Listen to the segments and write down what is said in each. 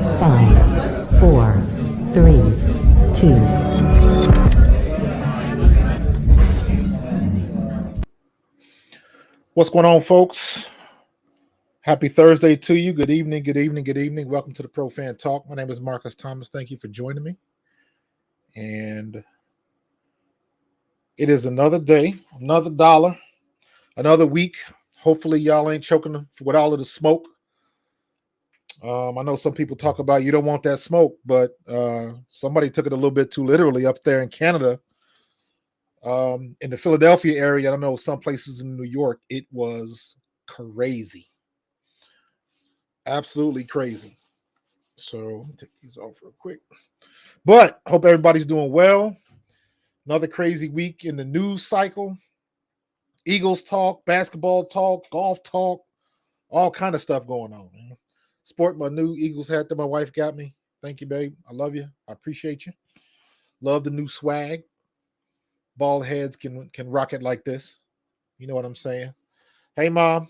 5, 4, 3, 2. What's going on, folks? Happy Thursday to you. Good evening, good evening, good evening. Welcome to the Pro Fan Talk. My name is Marcus Thomas. Thank you for joining me. And it is another day, another dollar, another week. Hopefully, y'all ain't choking with all of the smoke. I know some people talk about you don't want that smoke, but somebody took it a little bit too literally up there in Canada. In the Philadelphia area, I don't know, some places in New York, it was crazy. Absolutely crazy. So let me take these off real quick. But I hope everybody's doing well. Another crazy week in the news cycle. Eagles talk, basketball talk, golf talk, all kind of stuff going on, man. Sport my new Eagles hat that my wife got me. Thank you, babe. I love you. I appreciate you. Love the new swag. Bald heads can rock it like this. You know what I'm saying? Hey, Mom.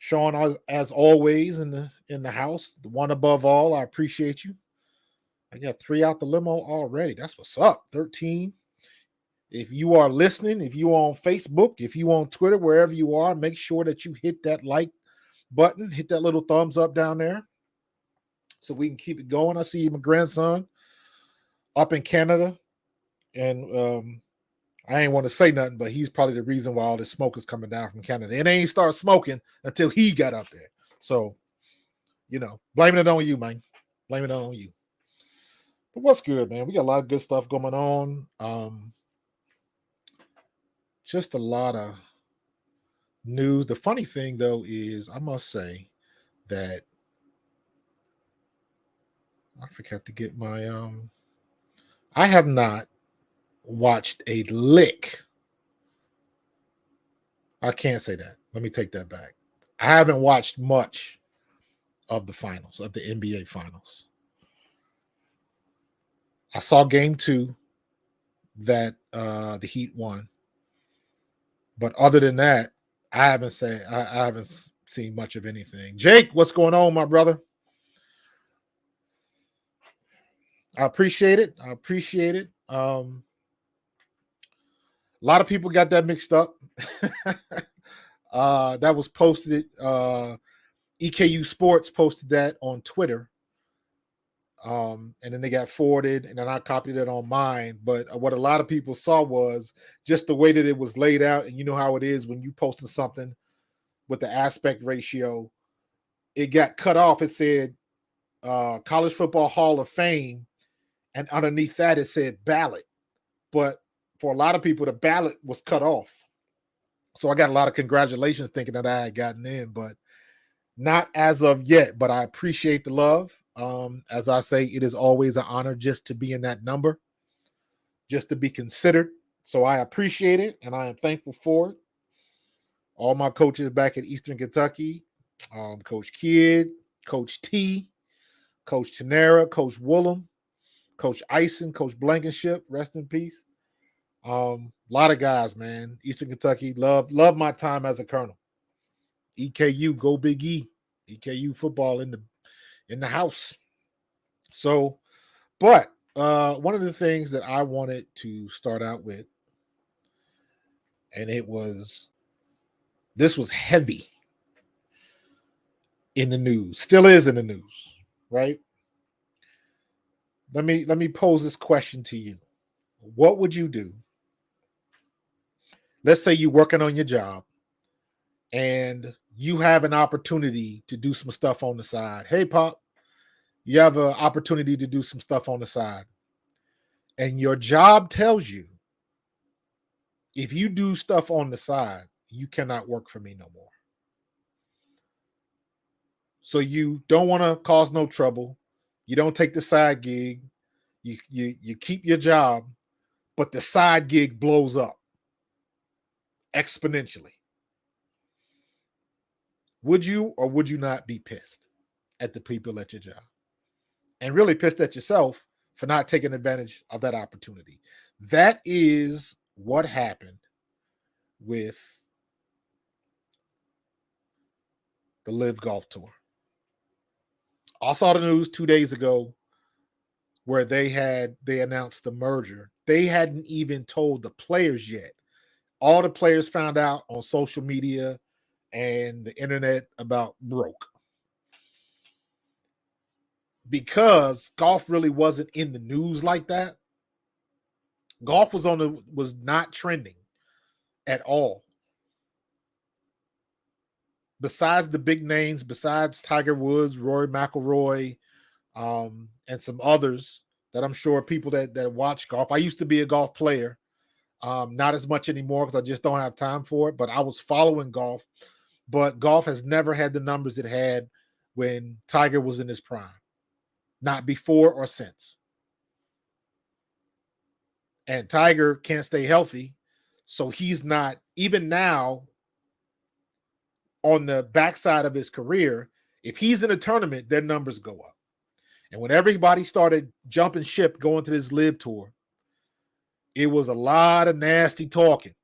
Sean, as always, in the house, the one above all. I appreciate you. I got 3 out the limo already. That's what's up. 13. If you are listening, if you are on Facebook, if you on Twitter, wherever you are, make sure that you hit that like button, hit that little thumbs up down there so we can keep it going. I see my grandson up in Canada, and I ain't want to say nothing, but he's probably the reason why all this smoke is coming down from Canada. And they ain't start smoking until he got up there. So, blaming it on you, man. Blaming it on you. But what's good, man? We got a lot of good stuff going on. Just a lot of news. The funny thing, though, is I must say that I forgot to get my I have not watched a lick. I can't say that. Let me take that back. I haven't watched much of the finals, of the NBA finals. I saw game 2 that the Heat won. But other than that, I haven't seen much of anything. Jake, what's going on, my brother? I appreciate it. A lot of people got that mixed up. That was posted. EKU Sports posted that on Twitter. And then they got forwarded, and then I copied it on mine. But what a lot of people saw was just the way that it was laid out. And you know how it is when you posted something with the aspect ratio. It got cut off. It said College Football Hall of Fame, and underneath that it said ballot. But for a lot of people, the ballot was cut off. So I got a lot of congratulations thinking that I had gotten in, but not as of yet. But I appreciate the love. As I say, it is always an honor just to be in that number, just to be considered. So I appreciate it, and I am thankful for it. All my coaches back at Eastern Kentucky, Coach Kidd, Coach T, Coach Tenera, Coach Woolham, Coach Ison, Coach Blankenship, rest in peace. A lot of guys, man. Eastern Kentucky, love my time as a colonel. EKU, go Big E. EKU football in the house. So, but one of the things that I wanted to start out with, and this was heavy in the news, still is in the news, right? Let me pose this question to you. What would you do? Let's say you're working on your job and you have an opportunity to do some stuff on the side. Hey, Pop, you have an opportunity to do some stuff on the side. And your job tells you, if you do stuff on the side, you cannot work for me no more. So you don't want to cause no trouble. You don't take the side gig. You keep your job, but the side gig blows up exponentially. Would you or would you not be pissed at the people at your job? And really pissed at yourself for not taking advantage of that opportunity. That is what happened with the Live Golf Tour. I saw the news 2 days ago where they announced the merger. They hadn't even told the players yet. All the players found out on social media and the internet about broke. Because golf really wasn't in the news like that. Golf was not trending at all. Besides the big names, besides Tiger Woods, Rory McIlroy, and some others that I'm sure people that watch golf. I used to be a golf player, not as much anymore because I just don't have time for it. But I was following golf. But golf has never had the numbers it had when Tiger was in his prime, not before or since. And Tiger can't stay healthy, so he's not, even now on the backside of his career, if he's in a tournament, their numbers go up. And when everybody started jumping ship going to this LIV tour, it was a lot of nasty talking.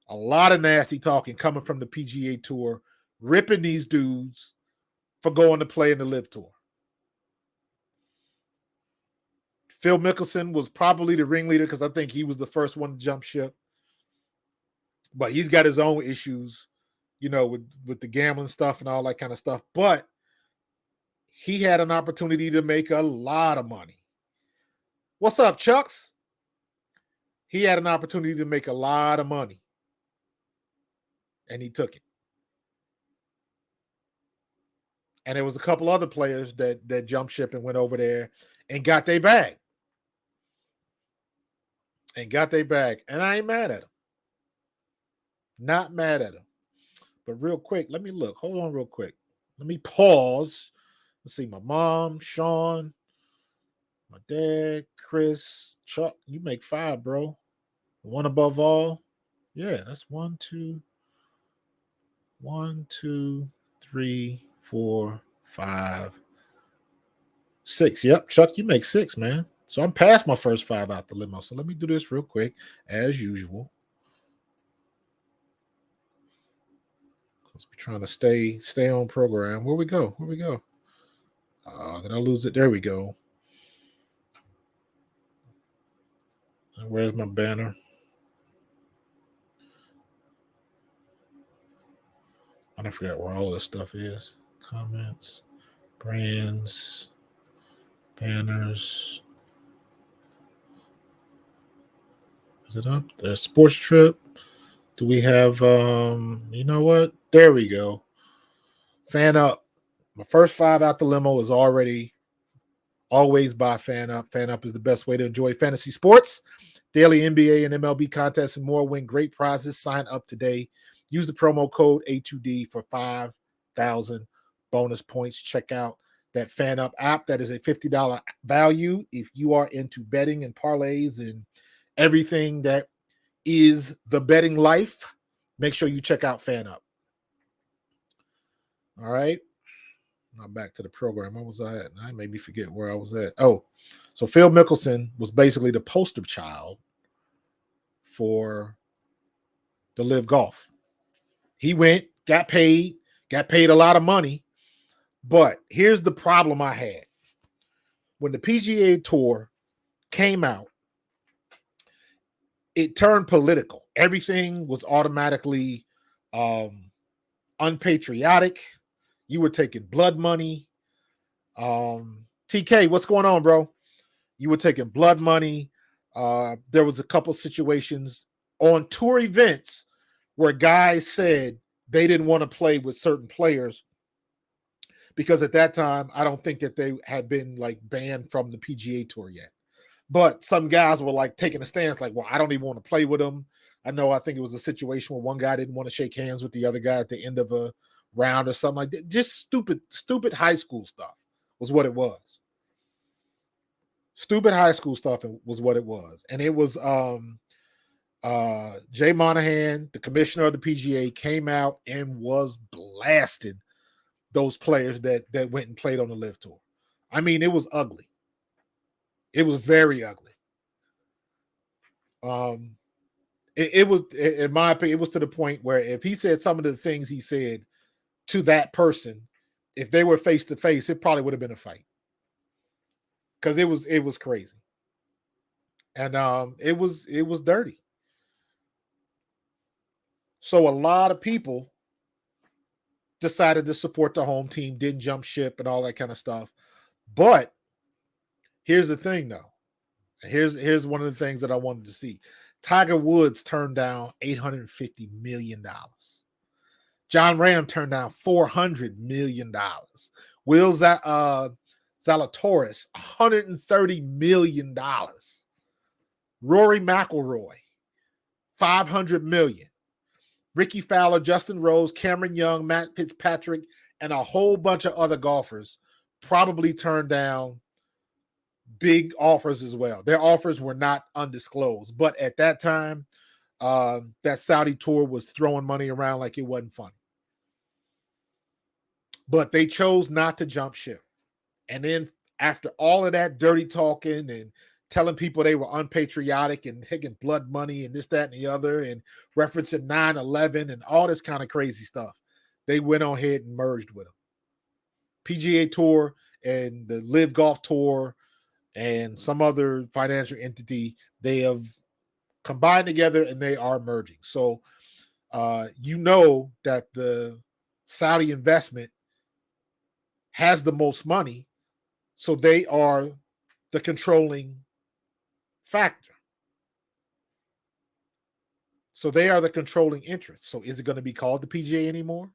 A lot of nasty talking coming from the PGA Tour, ripping these dudes for going to play in the LIV tour. Phil Mickelson was probably the ringleader because I think he was the first one to jump ship. But he's got his own issues, with the gambling stuff and all that kind of stuff. But he had an opportunity to make a lot of money. What's up, Chucks? He had an opportunity to make a lot of money. And he took it. And there was a couple other players that jumped ship and went over there and got their bag. And I ain't mad at him. Not mad at him. But real quick, let me look. Hold on real quick. Let me pause. Let's see. My mom, Sean, my dad, Chris, Chuck. You make 5, bro. One above all. Yeah, that's 1, 2, 3, 4, 5, 6. Yep, Chuck, you make 6, man. So I'm past my first 5 out the limo. So let me do this real quick, as usual. Because we're trying to stay on program. Where we go? Did I lose it? There we go. And where's my banner? I forgot where all this stuff is. Comments, brands, banners. Is it up? There's Sports Trip. Do we have, you know what? There we go. Fan Up. My first 5 out the limo is always by Fan Up. Fan Up is the best way to enjoy fantasy sports. Daily NBA and MLB contests and more. Win great prizes. Sign up today. Use the promo code A2D for 5,000 bonus points. Check out that Fan Up app. That is a $50 value if you are into betting and parlays and everything that is the betting life. Make sure you check out Fan Up. All right. Now back to the program. Where was I at? I made me forget where I was at. Oh, so Phil Mickelson was basically the poster child for the LIV Golf. He went, got paid a lot of money. But here's the problem I had. When the PGA Tour came out, it turned political. Everything was automatically unpatriotic. You were taking blood money. TK, what's going on, bro? You were taking blood money. There was a couple situations on tour events where guys said they didn't want to play with certain players because at that time, I don't think that they had been like banned from the PGA Tour yet. But some guys were like taking a stance like, well, I don't even want to play with them. I think it was a situation where one guy didn't want to shake hands with the other guy at the end of a round or something like that. Just stupid high school stuff was what it was. Stupid high school stuff was what it was. And it was Jay Monahan, the commissioner of the PGA, came out and was blasting those players that went and played on the LIV Tour. I mean, it was ugly. It was very ugly. It was, in my opinion, it was to the point where if he said some of the things he said to that person, if they were face to face, it probably would have been a fight because it was crazy, and it was dirty. So a lot of people decided to support the home team, didn't jump ship and all that kind of stuff. But here's the thing, though. Here's one of the things that I wanted to see. Tiger Woods turned down $850 million. John Ram turned down $400 million. Will Zalatoris, $130 million. Rory McIlroy, $500 million. Ricky Fowler, Justin Rose, Cameron Young, Matt Fitzpatrick, and a whole bunch of other golfers probably turned down big offers as well. Their offers were not undisclosed, but at that time, that Saudi tour was throwing money around like it wasn't funny. But they chose not to jump ship. And then after all of that dirty talking and telling people they were unpatriotic and taking blood money and this, that, and the other, and referencing 9/11 and all this kind of crazy stuff, they went on ahead and merged with them. PGA Tour and the Live Golf Tour and some other financial entity, they have combined together and they are merging. So you know that the Saudi investment has the most money, so they are the controlling factor. So they are the controlling interest. So is it going to be called the PGA anymore?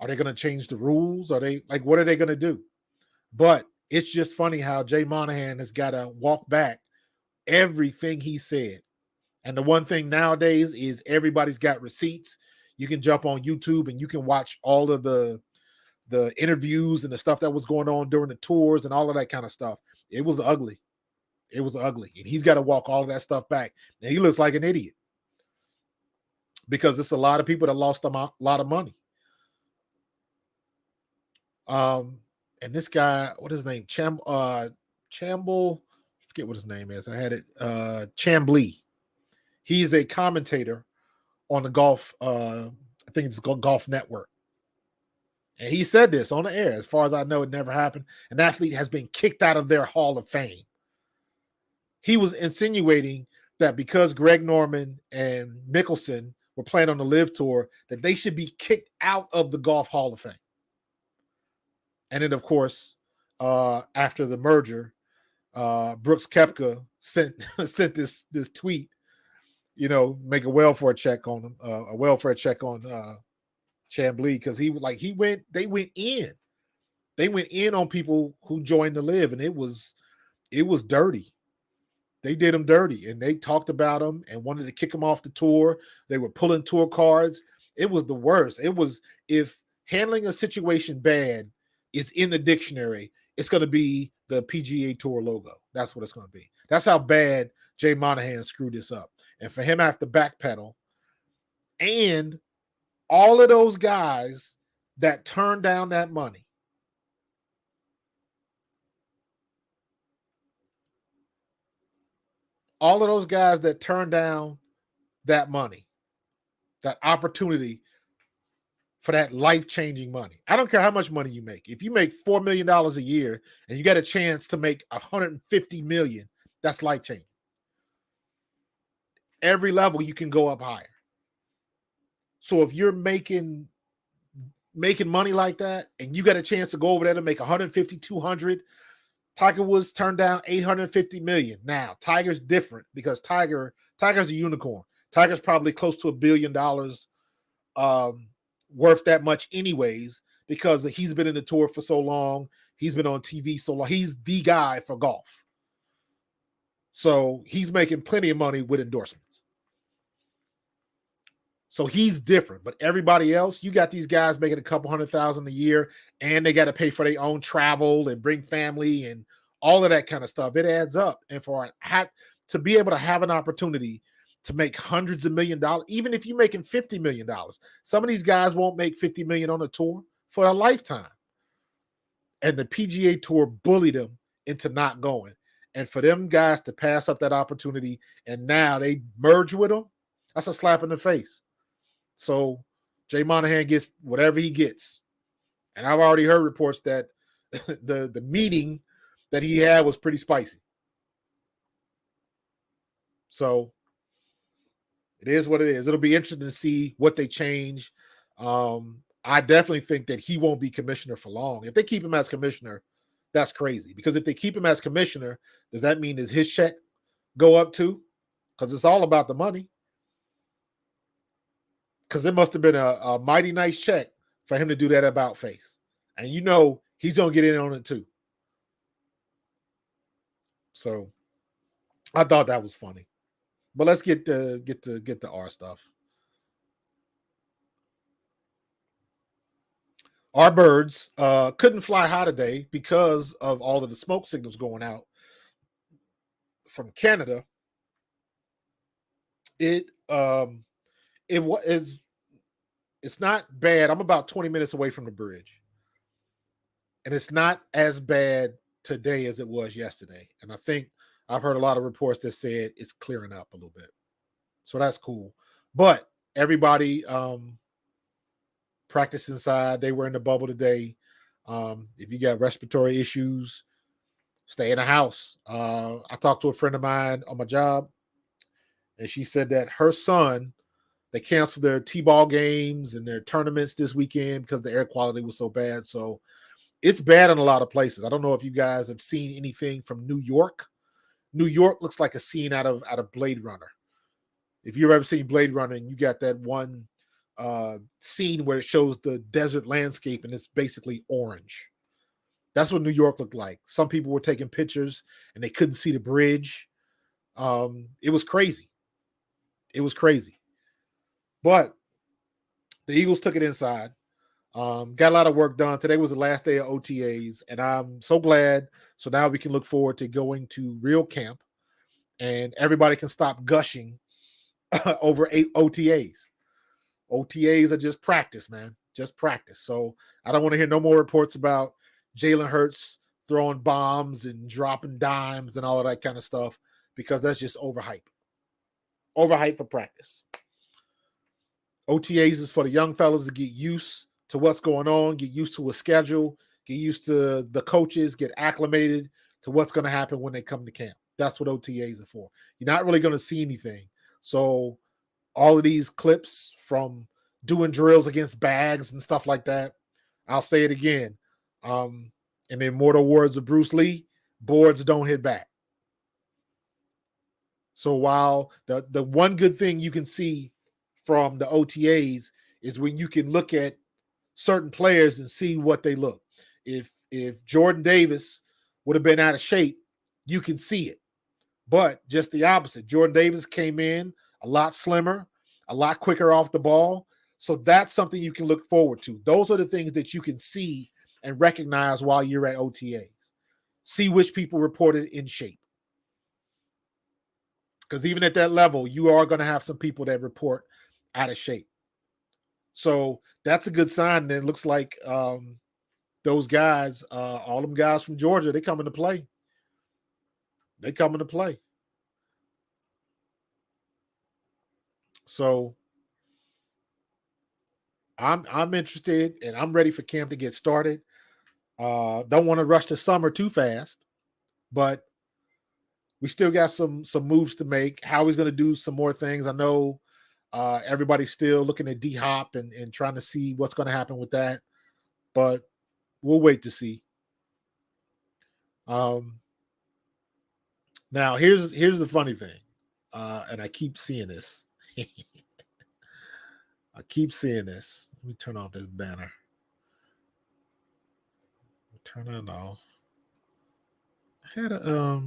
Are they going to change the rules? Are they like, what are they going to do? But it's just funny how Jay Monahan has got to walk back everything he said. And the one thing nowadays is everybody's got receipts. You can jump on YouTube and you can watch all of the interviews and the stuff that was going on during the tours and all of that kind of stuff. It was ugly. It was ugly. And he's got to walk all of that stuff back. And he looks like an idiot because it's a lot of people that lost a lot of money. And this guy, what is his name? Chamble, I forget what his name is. I had it. Chamblee. He's a commentator on the golf. I think it's Golf Network. And he said this on the air. As far as I know, it never happened. An athlete has been kicked out of their Hall of Fame. He was insinuating that because Greg Norman and Mickelson were playing on the Live Tour, that they should be kicked out of the Golf Hall of Fame. And then, of course, after the merger, Brooks Koepka sent this tweet, make a welfare check on him, Chamblee, because they went in on people who joined the Live, and it was dirty. They did him dirty, and they talked about him and wanted to kick him off the tour. They were pulling tour cards. It was the worst. It was, if handling a situation bad is in the dictionary, it's going to be the PGA Tour logo. That's what it's going to be. That's how bad Jay Monahan screwed this up. And for him to have to backpedal, and all of those guys that turned down that money, all of those guys that turned down that money, that opportunity for that life-changing money. I don't care how much money you make. If you make $4 million a year and you get a chance to make $150 million, that's life-changing. Every level you can go up higher. So if you're making money like that and you got a chance to go over there to make 150, 200, Tiger Woods turned down $850 million. Now, Tiger's different because Tiger's a unicorn. Tiger's probably close to $1 billion worth that much anyways, because he's been in the tour for so long. He's been on TV so long. He's the guy for golf. So he's making plenty of money with endorsements. So he's different. But everybody else, you got these guys making a couple $100,000 a year, and they got to pay for their own travel and bring family and all of that kind of stuff. It adds up. And to be able to have an opportunity to make hundreds of $1 million, even if you're making $50 million, some of these guys won't make $50 million on a tour for a lifetime. And the PGA Tour bullied them into not going. And for them guys to pass up that opportunity and now they merge with them, that's a slap in the face. So Jay Monahan gets whatever he gets. And I've already heard reports that the meeting that he had was pretty spicy. So it is what it is. It'll be interesting to see what they change. I definitely think that he won't be commissioner for long. If they keep him as commissioner, that's crazy. Because if they keep him as commissioner, does that mean does his check go up too? Because it's all about the money. Because it must have been a mighty nice check for him to do that about face. And you know he's going to get in on it too. So I thought that was funny. But let's get to our stuff. Our birds couldn't fly high today because of all of the smoke signals going out from Canada. It's not bad. I'm about 20 minutes away from the bridge, and it's not as bad today as it was yesterday. And I think I've heard a lot of reports that said it's clearing up a little bit, so that's cool. But everybody practice inside. They were in the bubble today. If you got respiratory issues, stay in the house. I talked to a friend of mine on my job, and she said that her son, they canceled their T-ball games and their tournaments this weekend because the air quality was so bad. So it's bad in a lot of places. I don't know if you guys have seen anything from New York. New York looks like a scene out of Blade Runner. If you've ever seen Blade Runner and you got that one scene where it shows the desert landscape and it's basically orange. That's what New York looked like. Some people were taking pictures and they couldn't see the bridge. It was crazy. It was crazy. But the Eagles took it inside. Got a lot of work done. Today was the last day of OTAs, and I'm so glad. So now we can look forward to going to real camp, and everybody can stop gushing over 8 OTAs. OTAs are just practice, man. Just practice. So I don't want to hear no more reports about Jalen Hurts throwing bombs and dropping dimes and all of that kind of stuff, because that's just overhype. Overhype for practice. OTAs is for the young fellas to get used to what's going on, get used to a schedule, get used to the coaches, get acclimated to what's going to happen when they come to camp. That's what OTAs are for. You're not really going to see anything. So all of these clips from doing drills against bags and stuff like that, I'll say it again. In the immortal words of Bruce Lee, boards don't hit back. So while the one good thing you can see from the OTAs is when you can look at certain players and see what they look. If Jordan Davis would have been out of shape, you can see it. But just the opposite. Jordan Davis came in a lot slimmer, a lot quicker off the ball. So that's something you can look forward to. Those are the things that you can see and recognize while you're at OTAs. See which people reported in shape. Because even at that level, you are going to have some people that report out of shape. So that's a good sign. And it looks like those guys, all them guys from Georgia, they come into play. They come into play. So I'm interested and I'm ready for camp to get started. Don't want to rush the summer too fast, but we still got some moves to make. Howie's going to do some more things. I know everybody's still looking at D-Hop and trying to see what's going to happen with that, but we'll wait to see. Now here's the funny thing, and I keep seeing this. I keep seeing this. Let me turn off this banner. Turn that off. I had a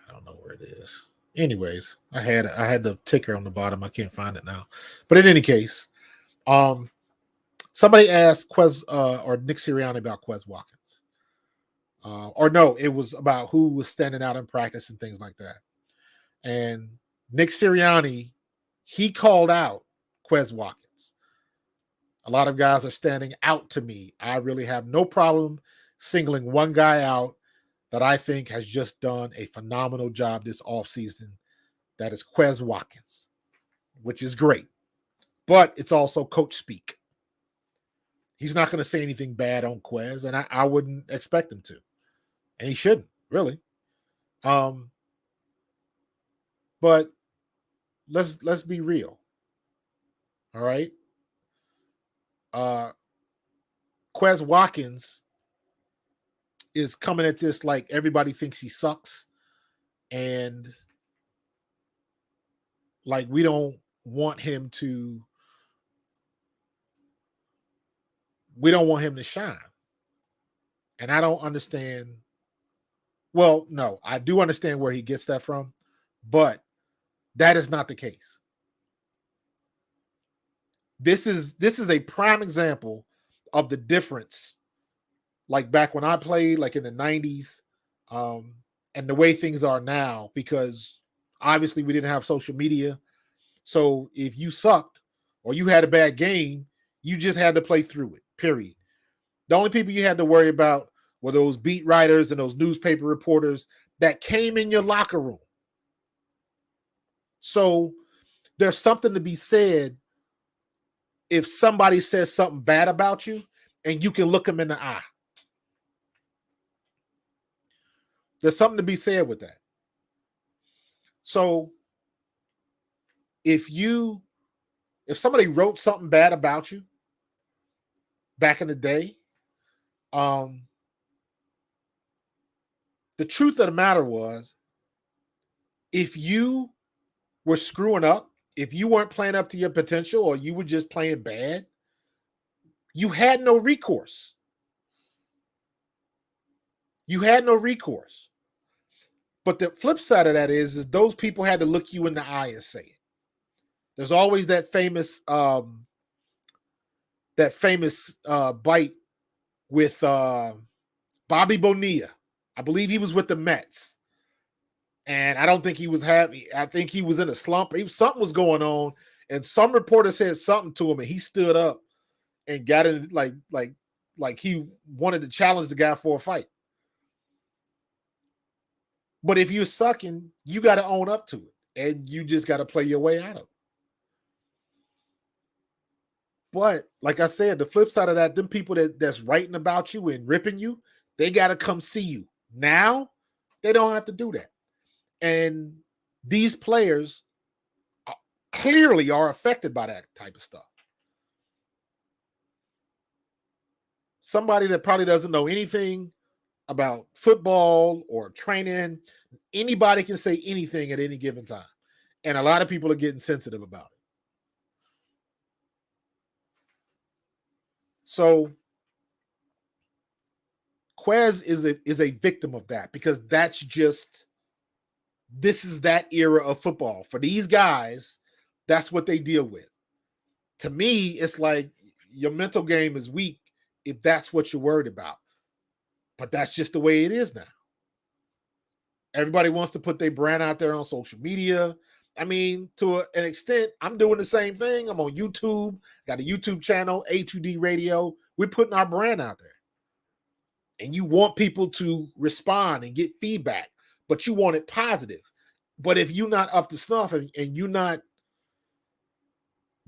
I don't know where it is. Anyways, I had the ticker on the bottom. I can't find it now. But in any case, somebody asked Quez or Nick Sirianni about Quez Watkins. Or no, it was about who was standing out in practice and things like that. And Nick Sirianni, he called out Quez Watkins. A lot of guys are standing out to me. I really have no problem singling one guy out that I think has just done a phenomenal job this offseason. That is Quez Watkins, which is great. but it's also coach speak. He's not going to say anything bad on Quez, and I wouldn't expect him to, and he shouldn't really. But let's be real. All right. Quez Watkins is coming at this like everybody thinks he sucks, and like we don't want him to shine. And I don't understand. Well, no, I do understand where he gets that from, but that is not the case. This is a prime example of the difference, like back when I played, like in the 90s, and the way things are now, because obviously we didn't have social media. So if you sucked or you had a bad game, you just had to play through it, period. The only people you had to worry about were those beat writers and those newspaper reporters that came in your locker room. So there's something to be said if somebody says something bad about you and you can look them in the eye. There's something to be said with that. So if somebody wrote something bad about you back in the day, the truth of the matter was, if you were screwing up, if you weren't playing up to your potential, or you were just playing bad, you had no recourse. You had no recourse. But the flip side of that is those people had to look you in the eye and say it. There's always that famous bite with Bobby Bonilla. I believe he was with the Mets. And I don't think he was happy. I think he was in a slump. Something was going on. And some reporter said something to him, and he stood up and got in like he wanted to challenge the guy for a fight. But if you're sucking, you got to own up to it. And you just got to play your way out of it. But like I said, the flip side of that, them people that's writing about you and ripping you, they got to come see you. Now, they don't have to do that. And these players clearly are affected by that type of stuff. Somebody that probably doesn't know anything about football or training, anybody can say anything at any given time. And a lot of people are getting sensitive about it. So Quez is a victim of that, because that's just, this is that era of football. For these guys, that's what they deal with. To me, it's like your mental game is weak if that's what you're worried about. But that's just the way it is now. Everybody wants to put their brand out there on social media. I mean, to an extent, I'm doing the same thing. I'm on YouTube, got a YouTube channel, A2D Radio. We're putting our brand out there. And you want people to respond and get feedback, but you want it positive. But if you're not up to snuff and you're not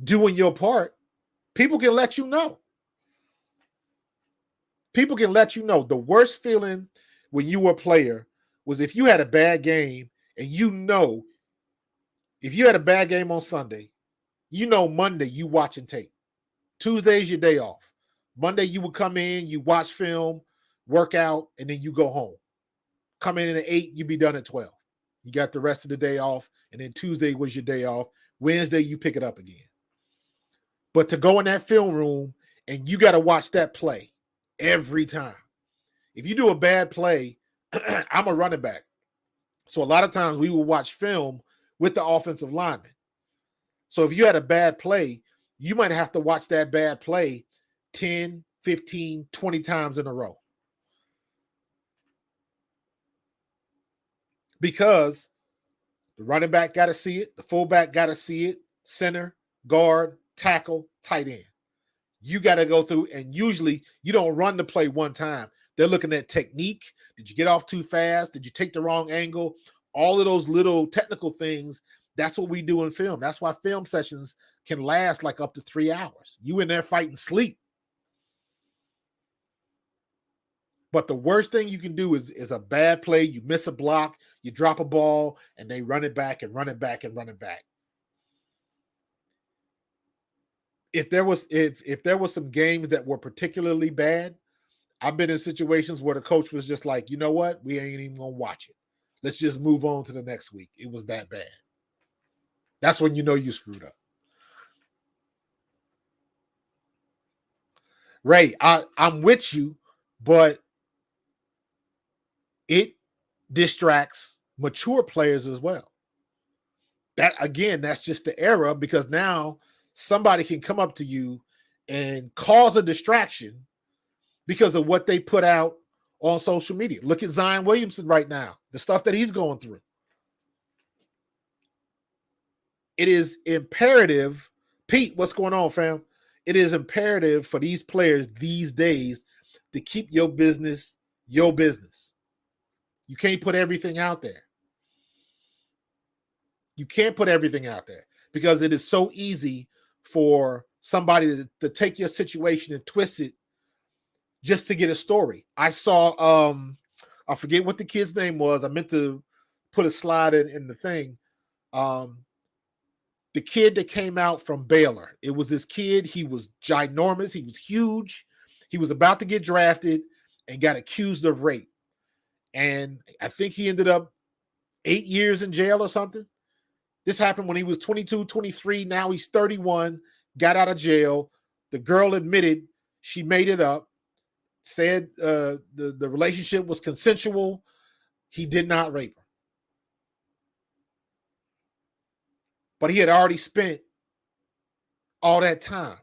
doing your part, people can let you know. People can let you know. The worst feeling when you were a player was if you had a bad game, and if you had a bad game on Sunday, Monday you watching tape. Tuesday's your day off. Monday you would come in, you watch film, work out, and then you go home. Come in at 8, you be done at 12. You got the rest of the day off, and then Tuesday was your day off. Wednesday, you pick it up again. But to go in that film room, and you got to watch that play every time. If you do a bad play, I'm a running back. So a lot of times we will watch film with the offensive lineman. So if you had a bad play, you might have to watch that bad play 10, 15, 20 times in a row. Because the running back got to see it, the fullback got to see it, center, guard, tackle, tight end. You got to go through, and usually you don't run the play one time. They're looking at technique. Did you get off too fast? Did you take the wrong angle? All of those little technical things, that's what we do in film. That's why film sessions can last like up to 3 hours. You in there fighting sleep. But the worst thing you can do is a bad play. You miss a block, you drop a ball, and they run it back and run it back and run it back. If there was some games that were particularly bad, I've been in situations where the coach was just like, you know what, we ain't even gonna watch it. Let's just move on to the next week. It was that bad. That's when you know you screwed up. Ray, I'm with you, but it distracts mature players as well. That again, that's just the era, because now somebody can come up to you and cause a distraction because of what they put out on social media. Look at Zion Williamson right now, the stuff that he's going through. It is imperative, Pete, what's going on, fam? It is imperative for these players these days to keep your business your business. You can't put everything out there. You can't put everything out there because it is so easy for somebody to take your situation and twist it just to get a story. I saw, I forget what the kid's name was. I meant to put a slide in the thing. The kid that came out from Baylor. It was this kid. He was ginormous. He was huge. He was about to get drafted and got accused of rape. And I think he ended up 8 years in jail or something. This happened when he was 22, 23. Now he's 31, got out of jail. The girl admitted she made it up, said the relationship was consensual. He did not rape her. But he had already spent all that time.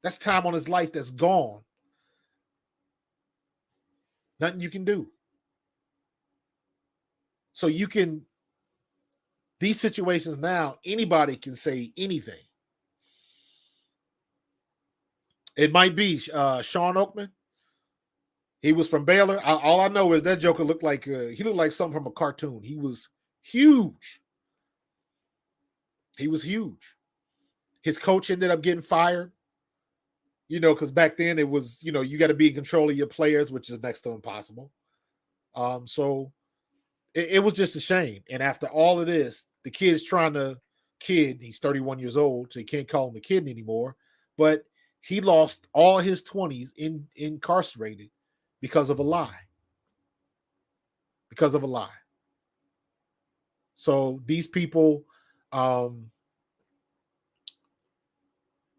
That's time on his life that's gone. Nothing you can do. So you can, these situations now, anybody can say anything. It might be Sean Oakman. He was from Baylor. All I know is that joker looked like, he looked like something from a cartoon. He was huge. He was huge. His coach ended up getting fired, because back then it was, you got to be in control of your players, which is next to impossible. So it was just a shame. And after all of this, the kid's he's 31 years old, so you can't call him a kid anymore, but he lost all his 20s incarcerated because of a lie. Because of a lie. So these people,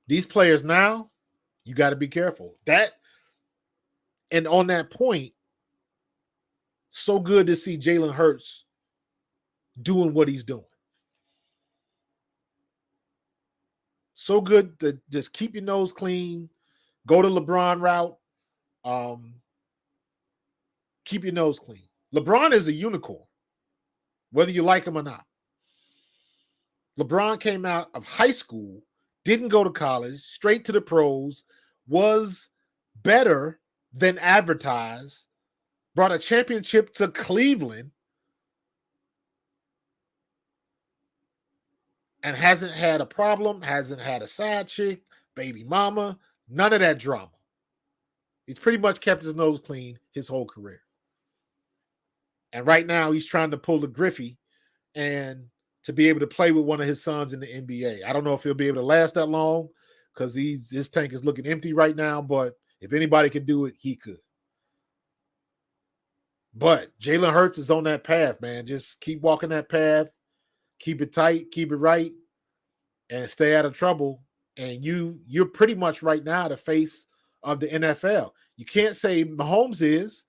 these players now, you got to be careful. And on that point, so good to see Jalen Hurts doing what he's doing. So good to just keep your nose clean, go to LeBron route, keep your nose clean. LeBron is a unicorn, whether you like him or not. LeBron came out of high school, didn't go to college, straight to the pros, was better than advertised, brought a championship to Cleveland, and hasn't had a problem, hasn't had a side chick, baby mama, none of that drama. He's pretty much kept his nose clean his whole career. And right now he's trying to pull the Griffey and to be able to play with one of his sons in the NBA. I don't know if he'll be able to last that long because his tank is looking empty right now, but if anybody could do it, he could. But Jalen Hurts is on that path, man. Just keep walking that path, keep it tight, keep it right, and stay out of trouble. And you're pretty much right now the face of the NFL. You can't say Mahomes is,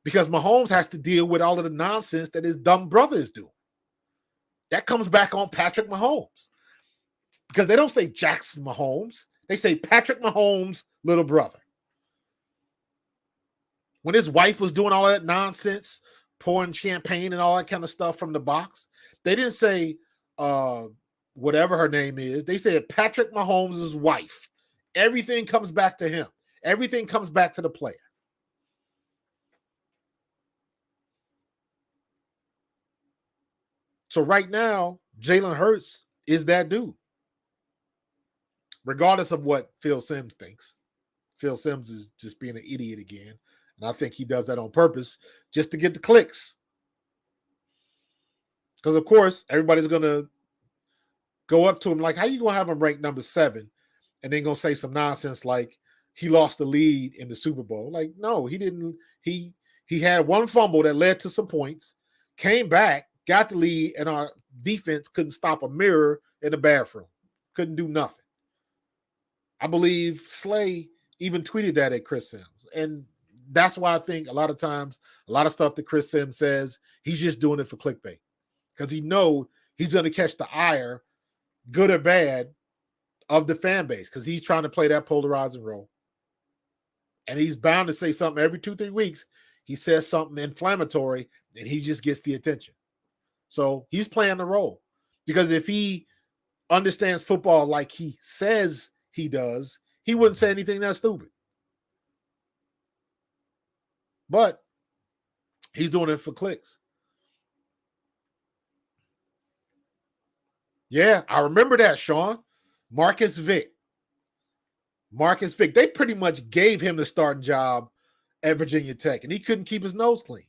because Mahomes has to deal with all of the nonsense that his dumb brother is doing. That comes back on Patrick Mahomes, because they don't say Jackson Mahomes. They say Patrick Mahomes' little brother. When his wife was doing all that nonsense, pouring champagne and all that kind of stuff from the box, they didn't say whatever her name is. They said Patrick Mahomes' wife. Everything comes back to him. Everything comes back to the player. So right now, Jalen Hurts is that dude. regardless of what Phil Simms thinks. Phil Simms is just being an idiot again. And I think he does that on purpose just to get the clicks. Because, of course, everybody's going to go up to him like, how you going to have him ranked number 7 and then going to say some nonsense like he lost the lead in the Super Bowl? Like, no, he didn't. He had one fumble that led to some points, came back, got the lead, and our defense couldn't stop a mirror in the bathroom. Couldn't do nothing. I believe Slay even tweeted that at Chris Simms. And that's why I think a lot of times, a lot of stuff that Chris Simms says, he's just doing it for clickbait. Because he knows he's going to catch the ire, good or bad, of the fan base. Because he's trying to play that polarizing role. And he's bound to say something every 2-3 weeks. He says something inflammatory, and he just gets the attention. So he's playing the role. Because if he understands football like he says he does, he wouldn't say anything that stupid. But he's doing it for clicks. Yeah, I remember that, Sean. Marcus Vick. They pretty much gave him the starting job at Virginia Tech, and he couldn't keep his nose clean.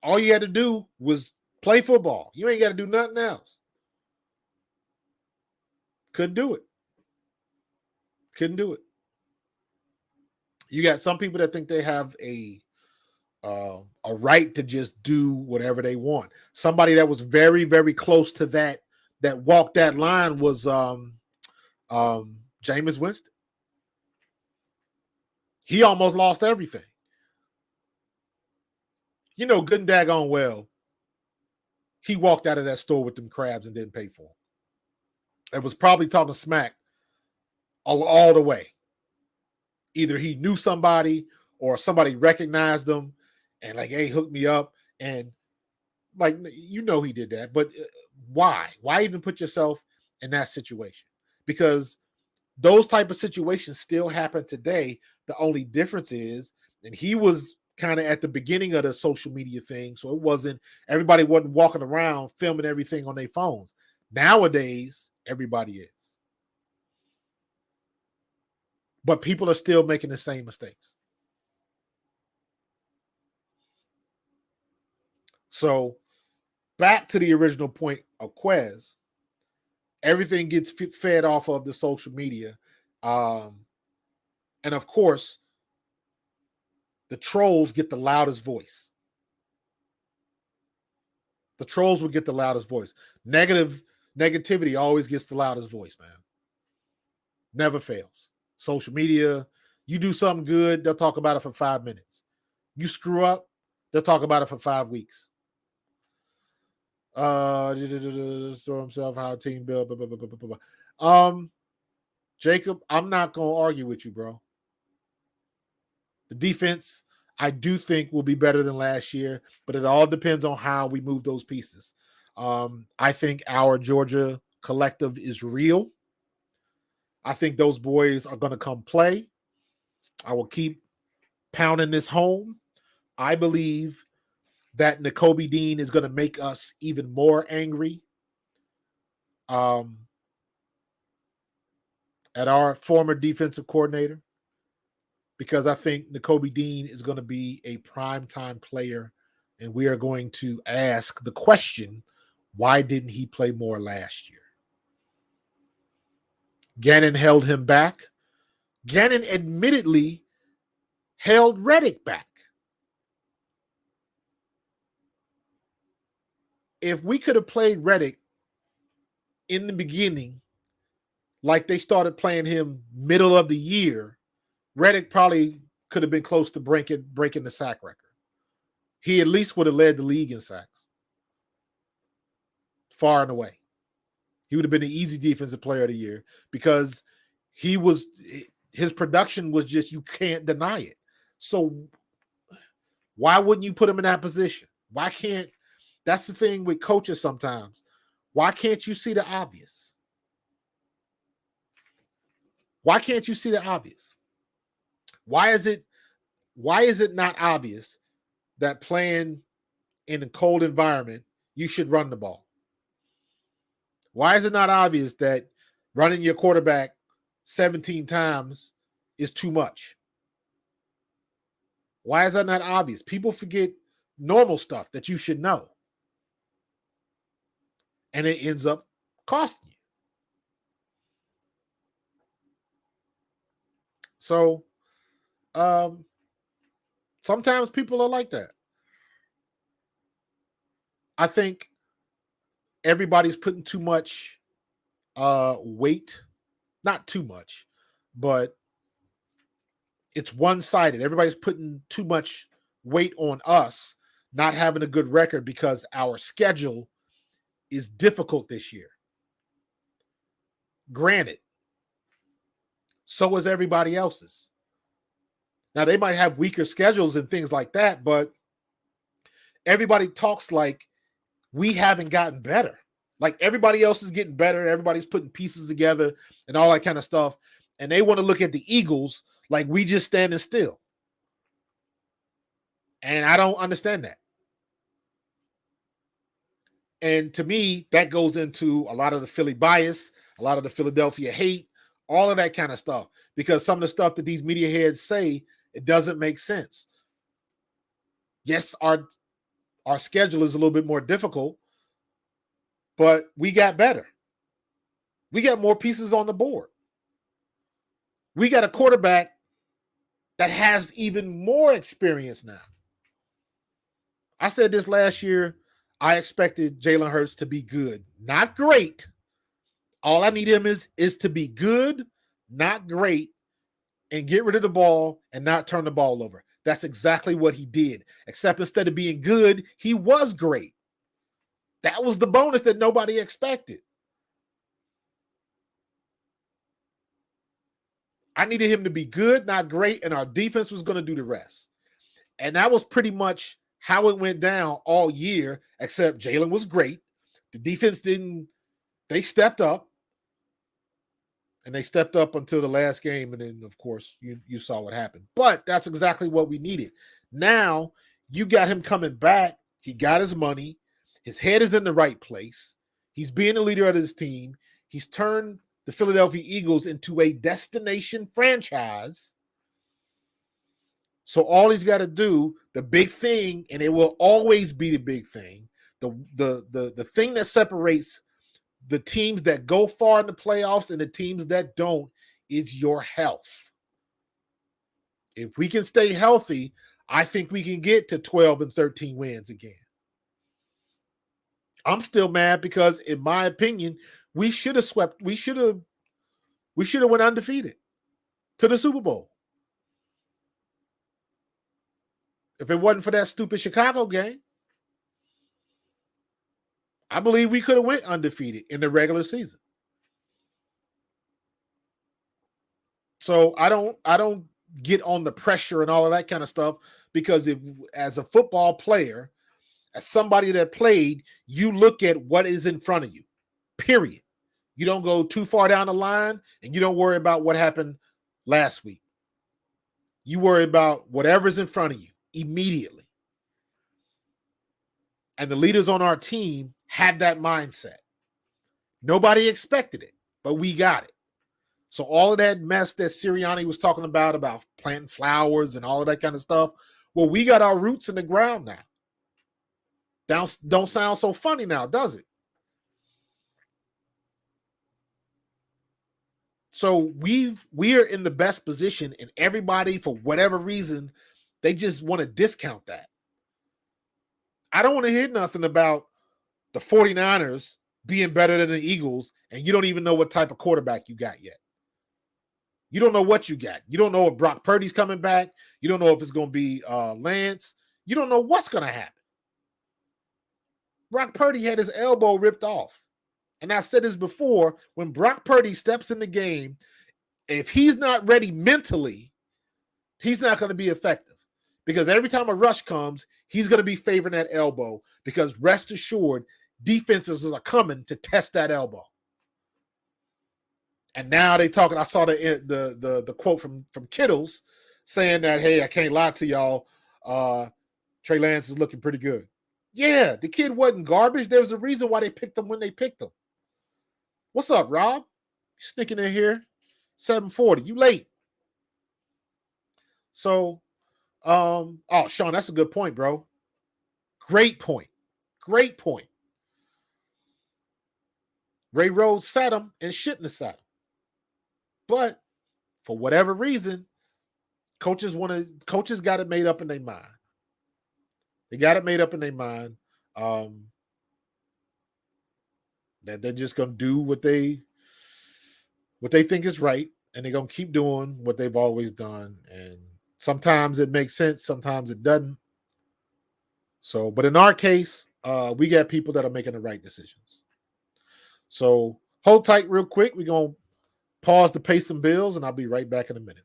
All you had to do was play football. You ain't got to do nothing else. Couldn't do it. You got some people that think they have a right to just do whatever they want. Somebody that was very, very close to that walked that line was Jameis Winston. He almost lost everything. You know, good and daggone well, he walked out of that store with them crabs and didn't pay for them. It was probably talking smack all the way. Either he knew somebody or somebody recognized them and like, hey, hook me up. And like, you know, he did that. But why? Why even put yourself in that situation? Because those type of situations still happen today. The only difference is, and he was kind of at the beginning of the social media thing, so everybody wasn't walking around filming everything on their phones. Nowadays, everybody is. But people are still making the same mistakes. So back to the original point of Quez, everything gets fed off of the social media. And of course, the trolls get the loudest voice. The trolls will get the loudest voice. Negativity always gets the loudest voice, man. Never fails. Social media, you do something good, they'll talk about it for 5 minutes. You screw up, they'll talk about it for 5 weeks. Throw himself, how team build, blah, blah, blah, blah, blah. Jacob, I'm not going to argue with you, bro. The defense, I do think, will be better than last year, but it all depends on how we move those pieces. I think our Georgia collective is real. I think those boys are going to come play. I will keep pounding this home. I believe that Nakobe Dean is going to make us even more angry at our former defensive coordinator, because I think Nakobe Dean is going to be a primetime player, and we are going to ask the question, why didn't he play more last year? Gannon held him back. Gannon admittedly held Reddick back. If we could have played Reddick in the beginning, like they started playing him middle of the year, Reddick probably could have been close to breaking the sack record. He at least would have led the league in sacks. Far and away. He would have been the easy defensive player of the year because his production was just, you can't deny it. So why wouldn't you put him in that position? Why can't, that's the thing with coaches sometimes. Why can't you see the obvious? Why can't you see the obvious? Why is it not obvious that playing in a cold environment, you should run the ball? Why is it not obvious that running your quarterback 17 times is too much? Why is that not obvious? People forget normal stuff that you should know. And it ends up costing you. So sometimes people are like that. I think everybody's putting too much weight, not too much, but it's one-sided. Everybody's putting too much weight on us not having a good record because our schedule is difficult this year. Granted, so is everybody else's. Now, they might have weaker schedules and things like that, but everybody talks like we haven't gotten better. Like everybody else is getting better. Everybody's putting pieces together and all that kind of stuff. And they want to look at the Eagles like we just standing still. And I don't understand that. And to me, that goes into a lot of the Philly bias, a lot of the Philadelphia hate, all of that kind of stuff. Because some of the stuff that these media heads say, it doesn't make sense. Yes, our schedule is a little bit more difficult, but we got better. We got more pieces on the board. We got a quarterback that has even more experience now. I said this last year. I expected Jalen Hurts to be good, not great. All I need him is to be good, not great, and get rid of the ball and not turn the ball over. That's exactly what he did, except instead of being good, he was great. That was the bonus that nobody expected. I needed him to be good, not great, and our defense was going to do the rest. And that was pretty much how it went down all year, except Jalen was great. The defense they stepped up. And they stepped up until the last game. And then, of course, you saw what happened. But that's exactly what we needed. Now, you got him coming back. He got his money. His head is in the right place. He's being the leader of his team. He's turned the Philadelphia Eagles into a destination franchise. So all he's got to do, the big thing, and it will always be the big thing, the thing that separates the teams that go far in the playoffs and the teams that don't is your health. If we can stay healthy, I think we can get to 12 and 13 wins again. I'm still mad because, in my opinion, we should have swept. We should have went undefeated to the Super Bowl. If it wasn't for that stupid Chicago game, I believe we could have went undefeated in the regular season. So I don't get on the pressure and all of that kind of stuff, because if, as a football player, as somebody that played, you look at what is in front of you, period. You don't go too far down the line, and you don't worry about what happened last week. You worry about whatever's in front of you immediately. And the leaders on our team had that mindset. Nobody expected it, but we got it. So all of that mess that Sirianni was talking about planting flowers and all of that kind of stuff, well, we got our roots in the ground now. Don't sound so funny now, does it? So we are in the best position, and everybody, for whatever reason, they just want to discount that. I don't want to hear nothing about the 49ers being better than the Eagles, and you don't even know what type of quarterback you got yet. You don't know what you got. You don't know if Brock Purdy's coming back. You don't know if it's going to be Lance. You don't know what's going to happen. Brock Purdy had his elbow ripped off. And I've said this before, when Brock Purdy steps in the game, if he's not ready mentally, he's not going to be effective. Because every time a rush comes, he's going to be favoring that elbow, because rest assured, defenses are coming to test that elbow. And now they talking, I saw the quote from Kittles saying that, hey, I can't lie to y'all, Trey Lance is looking pretty good. Yeah, the kid wasn't garbage. There was a reason why they picked him when they picked him. What's up, Rob? You sneaking in here? 7:40. You late. So, Sean, that's a good point, bro. Great point. Great point. Ray Rhodes sat him and shouldn't have sat him. But for whatever reason, coaches got it made up in their mind. They got it made up in their mind that they're just gonna do what they think is right, and they're gonna keep doing what they've always done. And sometimes it makes sense, sometimes it doesn't. So, but in our case, we got people that are making the right decisions. So hold tight real quick. We're gonna pause to pay some bills, and I'll be right back in a minute.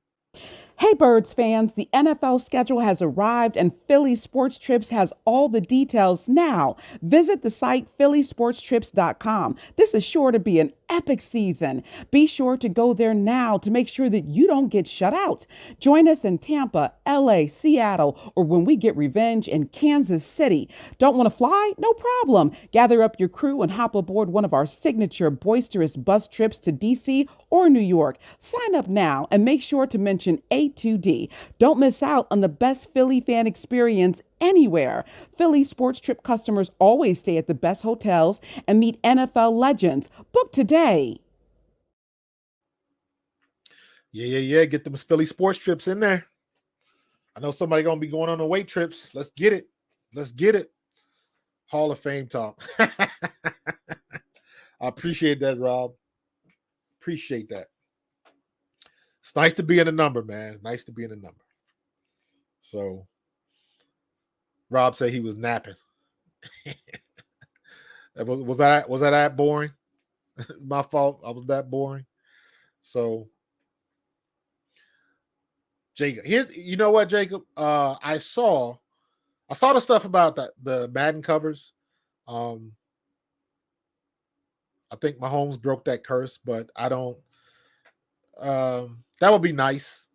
Hey, Birds fans, the NFL schedule has arrived and Philly Sports Trips has all the details now. Visit the site phillysportstrips.com. This is sure to be an epic season. Be sure to go there now to make sure that you don't get shut out. Join us in Tampa, LA, Seattle, or when we get revenge in Kansas City. Don't want to fly? No problem. Gather up your crew and hop aboard one of our signature boisterous bus trips to DC or New York. Sign up now and make sure to mention A2D. Don't miss out on the best Philly fan experience anywhere. Philly Sports Trip customers always stay at the best hotels and meet NFL legends. Book today. Yeah. Get them Philly Sports Trips in there. I know somebody gonna be going on away trips. Let's get it. Hall of Fame talk. I appreciate that, Rob. Appreciate that. It's nice to be in a number, man. It's nice to be in a number. So Rob said he was napping. was that boring? My fault. I was that boring. So Jacob, you know what, Jacob? I saw the stuff about the Madden covers. I think Mahomes broke that curse, but I don't. That would be nice,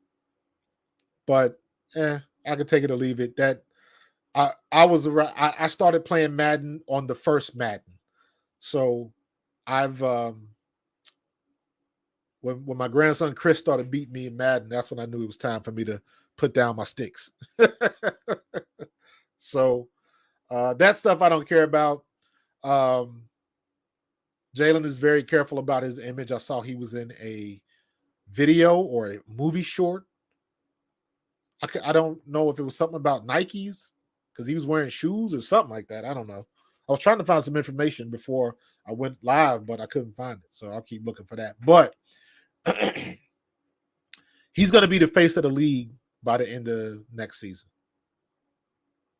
but I could take it or leave it. That I started playing Madden on the first Madden, so I've when my grandson Chris started beating me in Madden, that's when I knew it was time for me to put down my sticks. So that stuff I don't care about. Jalen is very careful about his image. I saw he was in a video or a movie short. I don't know if it was something about Nikes because he was wearing shoes or something like that. I don't know. I was trying to find some information before I went live, but I couldn't find it. So I'll keep looking for that. But he's going to be the face of the league by the end of next season.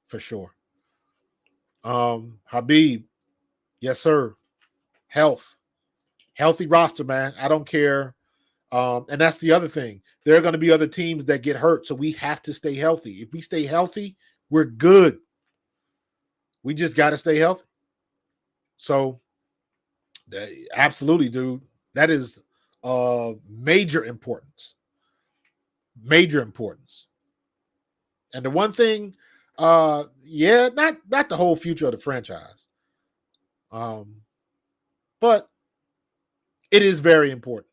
For sure. Habib, yes, sir. Healthy roster, man. I don't care. And that's the other thing. There are going to be other teams that get hurt, so we have to stay healthy. If we stay healthy, we're good. We just got to stay healthy. So, absolutely, dude. That is major importance. Major importance. And the one thing, not the whole future of the franchise, but it is very important.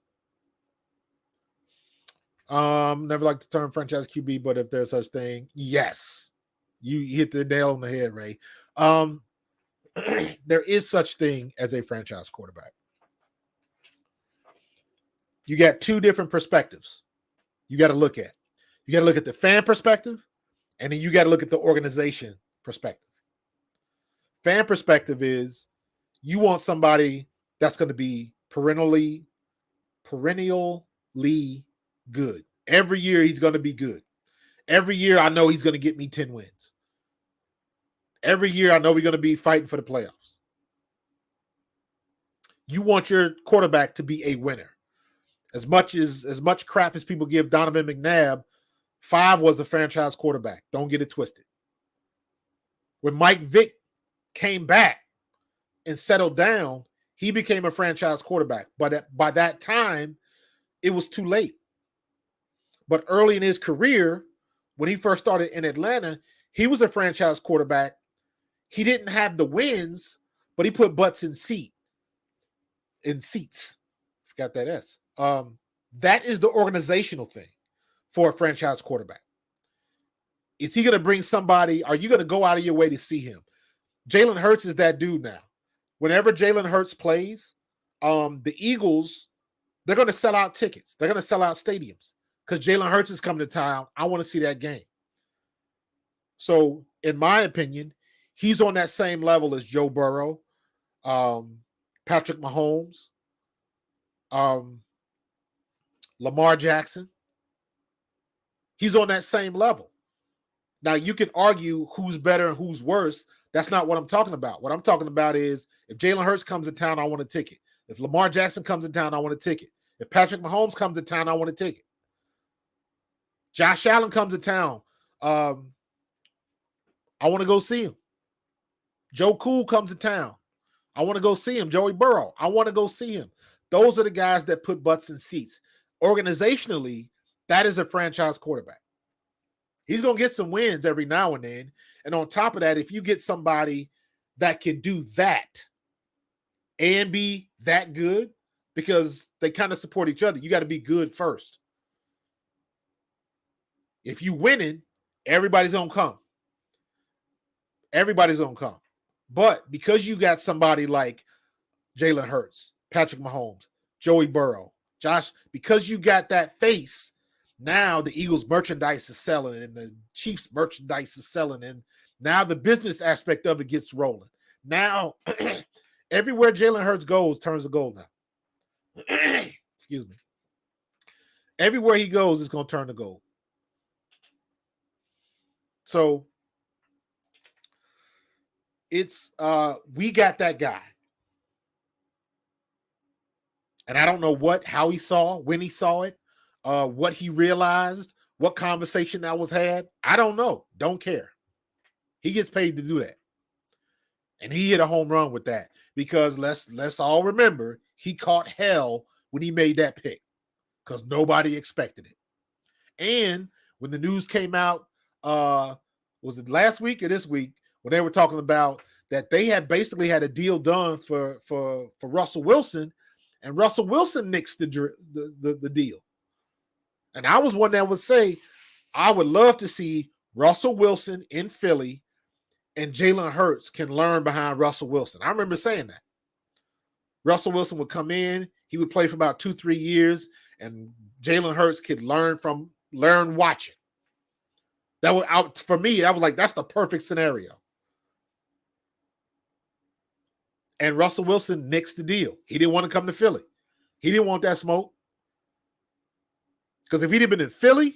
Never like the term franchise QB, but if there's such thing, yes, you hit the nail on the head, Ray. There is such thing as a franchise quarterback. You got two different perspectives you got to look at. You got to look at the fan perspective, and then you got to look at the organization perspective. Fan perspective is you want somebody that's going to be perennially good. Every year he's going to be good. Every year I know he's going to get me 10 wins. Every year I know we're going to be fighting for the playoffs. You want your quarterback to be a winner. As much crap as people give Donovan McNabb, 5 was a franchise quarterback. Don't get it twisted. When Mike Vick came back and settled down, he became a franchise quarterback. But by that time, it was too late. But early in his career, when he first started in Atlanta, he was a franchise quarterback. He didn't have the wins, but he put butts in seat. in seats. Forgot that S. That is the organizational thing for a franchise quarterback. Is he going to bring somebody? Are you going to go out of your way to see him? Jalen Hurts is that dude now. Whenever Jalen Hurts plays, the Eagles, they're going to sell out tickets. They're going to sell out stadiums because Jalen Hurts is coming to town. I want to see that game. So, in my opinion, he's on that same level as Joe Burrow, Patrick Mahomes, Lamar Jackson. He's on that same level. Now, you can argue who's better and who's worse. That's not what I'm talking about. What I'm talking about is if Jalen Hurts comes to town, I want a ticket. If Lamar Jackson comes to town, I want a ticket. If Patrick Mahomes comes to town, I want a ticket. Josh Allen comes to town. I want to go see him. Joe Cool comes to town. I want to go see him. Joey Burrow. I want to go see him. Those are the guys that put butts in seats. Organizationally, that is a franchise quarterback. He's going to get some wins every now and then. And on top of that, if you get somebody that can do that and be that good, because they kind of support each other, you got to be good first. If you winning, everybody's going to come. Everybody's going to come. But because you got somebody like Jalen Hurts, Patrick Mahomes, Joey Burrow, Josh, because you got that face, now the Eagles merchandise is selling and the Chiefs merchandise is selling. And now the business aspect of it gets rolling. Now, everywhere Jalen Hurts goes turns to gold now. Excuse me. Everywhere he goes, it's going to turn to gold. So, it's we got that guy. And I don't know how he saw, when he saw it, what he realized, what conversation that was had. I don't know. Don't care. He gets paid to do that. And he hit a home run with that because let's all remember he caught hell when he made that pick because nobody expected it. And when the news came out, was it last week or this week, when they were talking about that they had basically had a deal done for Russell Wilson, and Russell Wilson nixed the deal. And I was one that would say, I would love to see Russell Wilson in Philly and Jalen Hurts can learn behind Russell Wilson. I remember saying that. Russell Wilson would come in, he would play for about 2-3 years, and Jalen Hurts could learn watching. That was out for me. I was like, that's the perfect scenario. And Russell Wilson nixed the deal. He didn't want to come to Philly. He didn't want that smoke. Because if he'd have been in Philly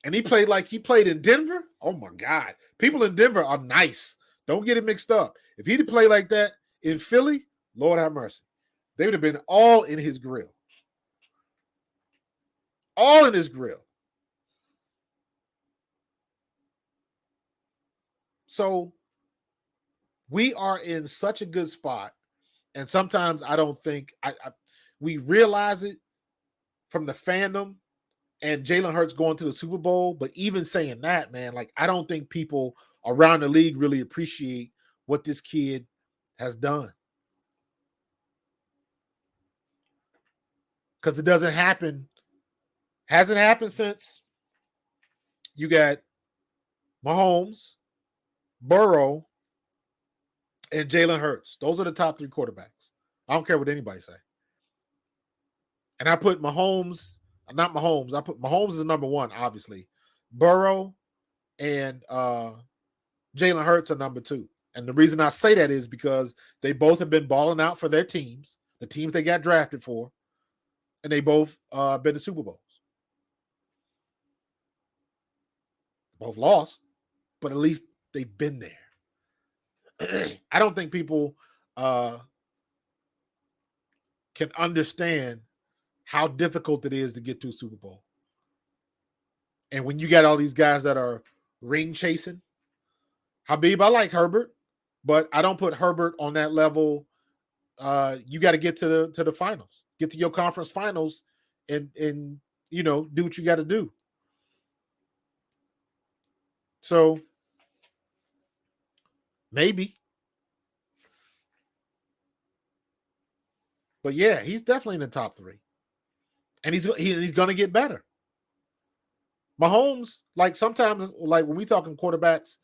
and he played like he played in Denver, oh my God. People in Denver are nice. Don't get it mixed up. If he'd have played like that in Philly, Lord have mercy. They would have been all in his grill. All in his grill. So we are in such a good spot. And sometimes I don't think we realize it from the fandom and Jalen Hurts going to the Super Bowl. But even saying that, man, like I don't think people around the league really appreciate what this kid has done. Because it doesn't happen. Hasn't happened since you got Mahomes, Burrow, and Jalen Hurts. Those are the top 3 quarterbacks. I don't care what anybody say. And I put Mahomes, not Mahomes. I put Mahomes as number 1, obviously. Burrow and Jalen Hurts are number 2. And the reason I say that is because they both have been balling out for their teams, the teams they got drafted for, and they both been to Super Bowls. Both lost, but at least they've been there. I don't think people can understand how difficult it is to get to a Super Bowl. And when you got all these guys that are ring chasing, Habib, I like Herbert, but I don't put Herbert on that level. You got to get to the finals, get to your conference finals, and do what you got to do. So maybe. But yeah, he's definitely in the top 3. And he's going to get better. Mahomes, like sometimes, like when we talking quarterbacks,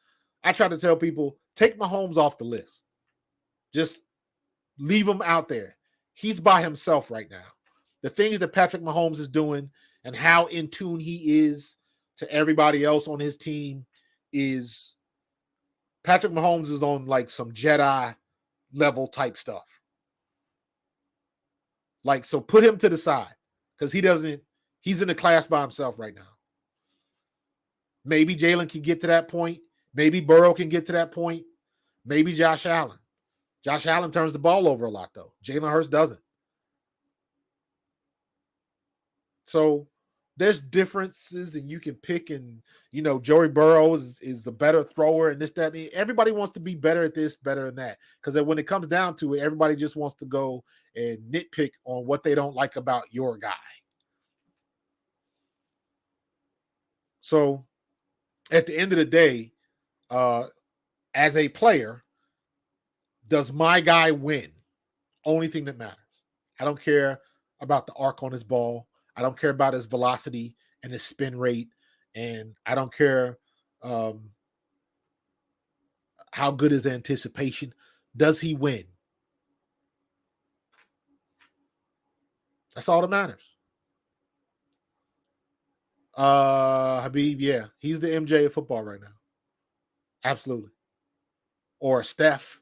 I try to tell people, take Mahomes off the list. Just leave him out there. He's by himself right now. The things that Patrick Mahomes is doing and how in tune he is to everybody else on his team is Patrick Mahomes is on like some Jedi level type stuff. Like, so put him to the side because he's in a class by himself right now. Maybe Jalen can get to that point. Maybe Burrow can get to that point. Maybe Josh Allen. Josh Allen turns the ball over a lot, though. Jalen Hurts doesn't. So there's differences, and you can pick, and, you know, Joey Burrow is a better thrower and this, that, and everybody wants to be better at this, better than that. Because when it comes down to it, everybody just wants to go and nitpick on what they don't like about your guy. So at the end of the day, as a player, does my guy win? Only thing that matters. I don't care about the arc on his ball. I don't care about his velocity and his spin rate. And I don't care how good is anticipation. Does he win? That's all that matters. Habib, yeah, he's the MJ of football right now. Absolutely. Or Steph.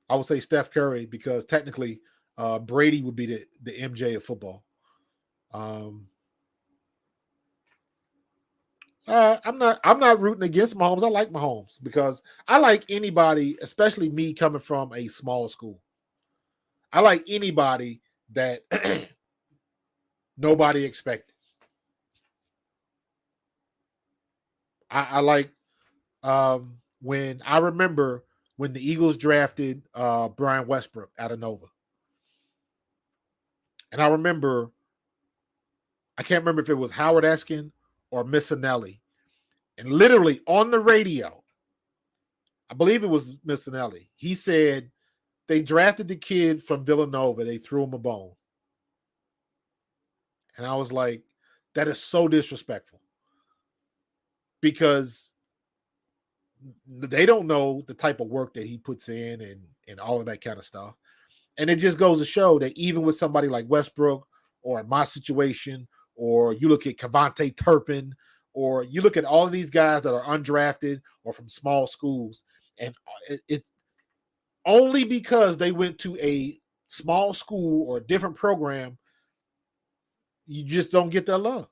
I would say Steph Curry because technically Brady would be the MJ of football. I'm not rooting against Mahomes. I like Mahomes because I like anybody, especially me coming from a smaller school. I like anybody that nobody expected. I like when I remember when the Eagles drafted Brian Westbrook out of Nova. And I remember, I can't remember if it was Howard Eskin or Missinelli. And literally on the radio, I believe it was Missinelli, he said they drafted the kid from Villanova. They threw him a bone. And I was like, that is so disrespectful. Because they don't know the type of work that he puts in and all of that kind of stuff. And it just goes to show that even with somebody like Westbrook or in my situation, or you look at Cavante Turpin, or you look at all of these guys that are undrafted or from small schools, and it only because they went to a small school or a different program, you just don't get that love.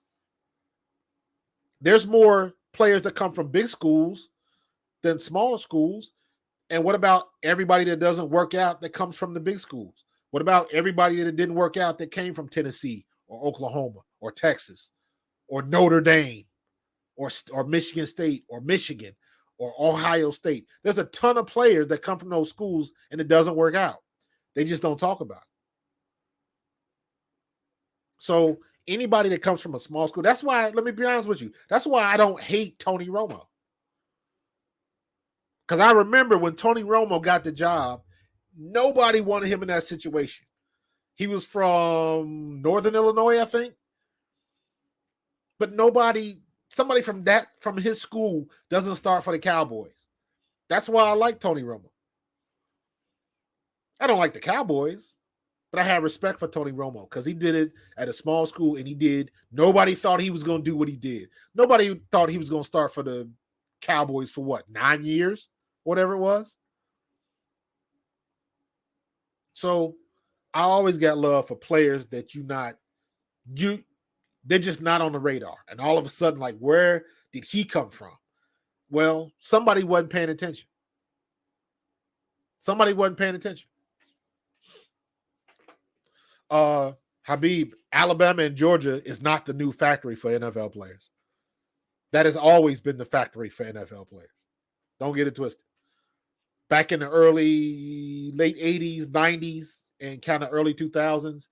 There's more players that come from big schools than smaller schools. And what about everybody that doesn't work out that comes from the big schools? What about everybody that didn't work out that came from Tennessee or Oklahoma or Texas or Notre Dame or Michigan State or Michigan or Ohio State? There's a ton of players that come from those schools and it doesn't work out. They just don't talk about it. So anybody that comes from a small school, that's why, let me be honest with you, that's why I don't hate Tony Romo. Because I remember when Tony Romo got the job, nobody wanted him in that situation. He was from Northern Illinois, I think. But somebody from his school doesn't start for the Cowboys. That's why I like Tony Romo. I don't like the Cowboys, but I have respect for Tony Romo because he did it at a small school and nobody thought he was going to do what he did. Nobody thought he was going to start for the Cowboys for 9 years? Whatever it was. So I always got love for players that they're just not on the radar. And all of a sudden, like, where did he come from? Well, somebody wasn't paying attention. Habib, Alabama and Georgia is not the new factory for NFL players. That has always been the factory for NFL players. Don't get it twisted. Back in the late 80s, 90s, and kind of early 2000s,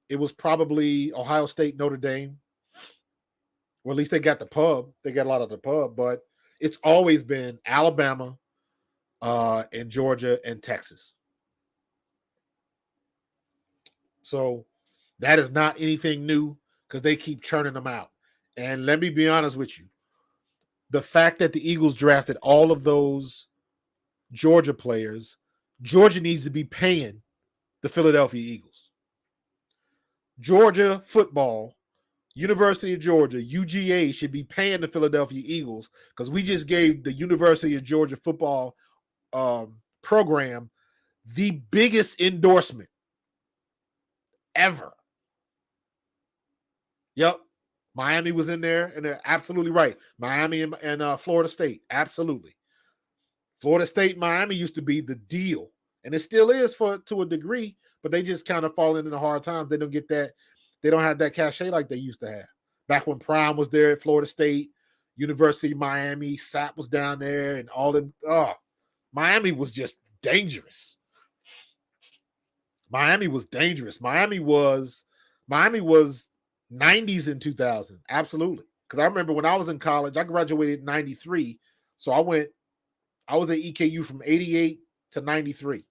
it was probably Ohio State, Notre Dame. Well, at least they got the pub. They got a lot of the pub, but it's always been Alabama and Georgia and Texas. So that is not anything new because they keep churning them out. And let me be honest with you. The fact that the Eagles drafted all of those Georgia players, Georgia needs to be paying the Philadelphia Eagles. Georgia football, University of Georgia, UGA, should be paying the Philadelphia Eagles because we just gave the University of Georgia football program the biggest endorsement ever. Yep. Miami was in there, and they're absolutely right. Miami and Florida State, absolutely. Florida State, Miami used to be the deal, and it still is to a degree, but they just kind of fall into the hard times. They don't get that. They don't have that cachet like they used to have. Back when Prime was there at Florida State, University of Miami, Sapp was down there, and all them. Miami was just dangerous. Miami was dangerous. Miami was 90s in 2000. Absolutely. Because I remember when I was in college, I graduated in 93. So I was at EKU from 88 to 93.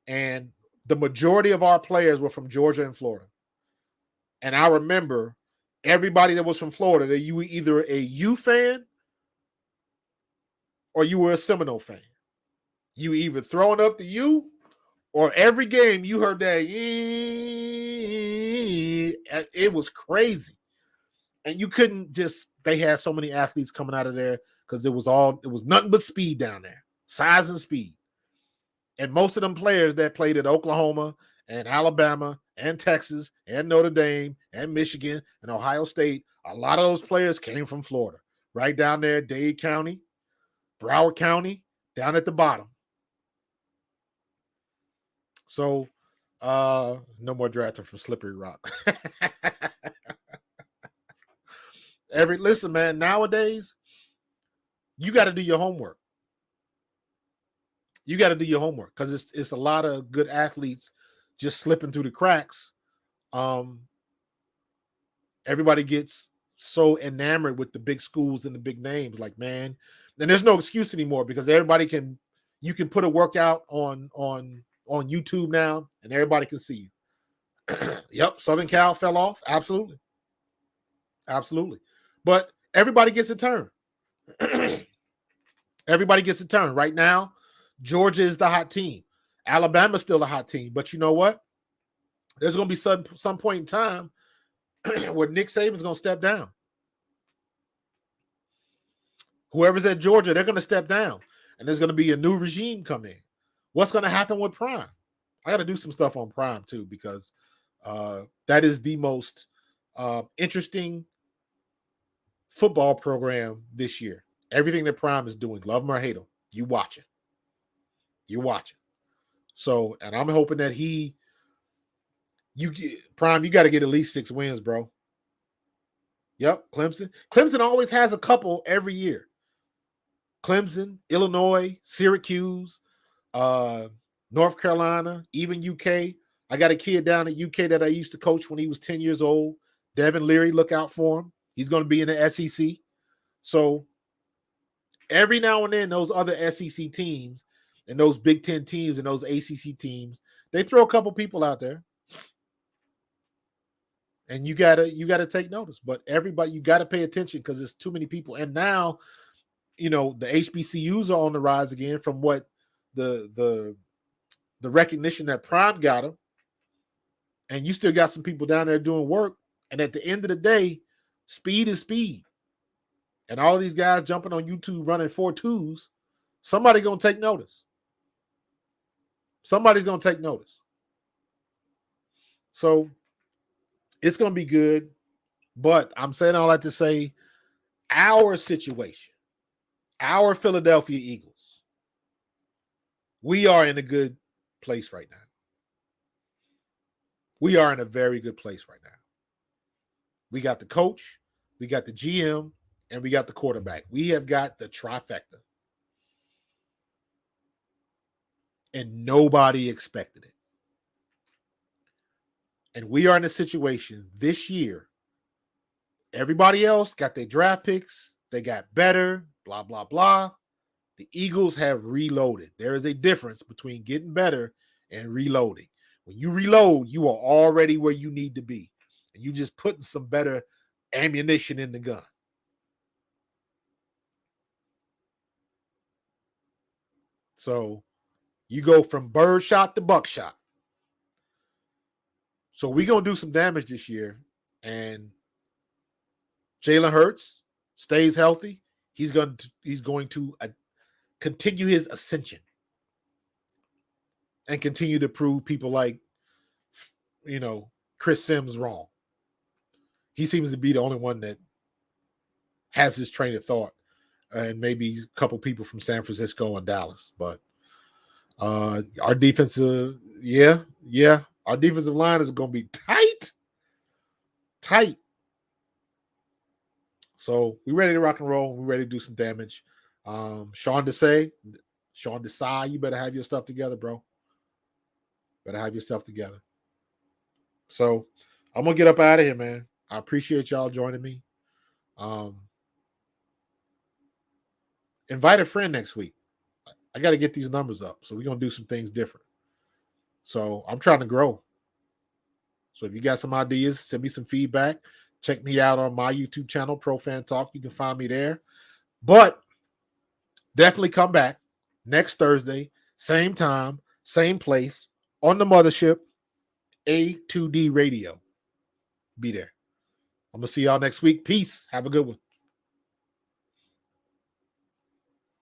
And the majority of our players were from Georgia and Florida. And I remember everybody that was from Florida, that you were either a U fan or you were a Seminole fan. You either throwing up the U, or every game you heard that. It was crazy. And you couldn't just, they had so many athletes coming out of there because it was nothing but speed down there, size and speed. And most of them players that played at Oklahoma and Alabama and Texas and Notre Dame and Michigan and Ohio State, a lot of those players came from Florida, right down there, Dade County, Broward County, down at the bottom. So, no more drafting from Slippery Rock. Listen, man, nowadays, you got to do your homework. You got to do your homework because it's a lot of good athletes just slipping through the cracks. Everybody gets so enamored with the big schools and the big names, like, man, and there's no excuse anymore because you can put a workout on YouTube now and everybody can see you. Yep, Southern Cal fell off. Absolutely. But everybody gets a turn. Everybody gets a turn. Right now, Georgia is the hot team. Alabama's still a hot team. But you know what? There's going to be some point in time where Nick Saban's going to step down. Whoever's at Georgia, they're going to step down. And there's going to be a new regime come in. What's going to happen with Prime? I got to do some stuff on Prime, too, because that is the most interesting football program this year. Everything that Prime is doing, love him or hate him, you watch it. So, and I'm hoping that Prime, you got to get at least 6 wins, bro. Yep, Clemson. Clemson always has a couple every year. Clemson, Illinois, Syracuse, North Carolina, even UK. I got a kid down at UK that I used to coach when he was 10 years old. Devin Leary, look out for him. He's going to be in the SEC. So every now and then, those other SEC teams and those Big Ten teams and those ACC teams, they throw a couple people out there. And you gotta take notice. But everybody, you got to pay attention because there's too many people. And now, the HBCUs are on the rise again from what the recognition that Prime got them. And you still got some people down there doing work. And at the end of the day, speed is speed. And all these guys jumping on YouTube running 4.2s, somebody's going to take notice. Somebody's going to take notice. So it's going to be good. But I'm saying all that to say our situation, our Philadelphia Eagles, we are in a good place right now. We are in a very good place right now. We got the coach, we got the GM, and we got the quarterback. We have got the trifecta. And nobody expected it. And we are in a situation this year. Everybody else got their draft picks. They got better, blah, blah, blah. The Eagles have reloaded. There is a difference between getting better and reloading. When you reload, you are already where you need to be. And you just putting some better ammunition in the gun. So you go from birdshot to buckshot. So we're going to do some damage this year. And Jalen Hurts stays healthy. He's going to continue his ascension and continue to prove people like, Chris Sims wrong. He seems to be the only one that has this train of thought, and maybe a couple people from San Francisco and Dallas. But our defensive, our defensive line is going to be tight. So we're ready to rock and roll. We're ready to do some damage. Sean Desai, you better have your stuff together, bro. Better have your stuff together. So I'm going to get up out of here, man. I appreciate y'all joining me. Invite a friend next week. I got to get these numbers up. So we're going to do some things different. So I'm trying to grow. So if you got some ideas, send me some feedback. Check me out on my YouTube channel, Pro Fan Talk. You can find me there. But definitely come back next Thursday, same time, same place, on the mothership, A2D Radio. Be there. I'm going to see y'all next week. Peace. Have a good one.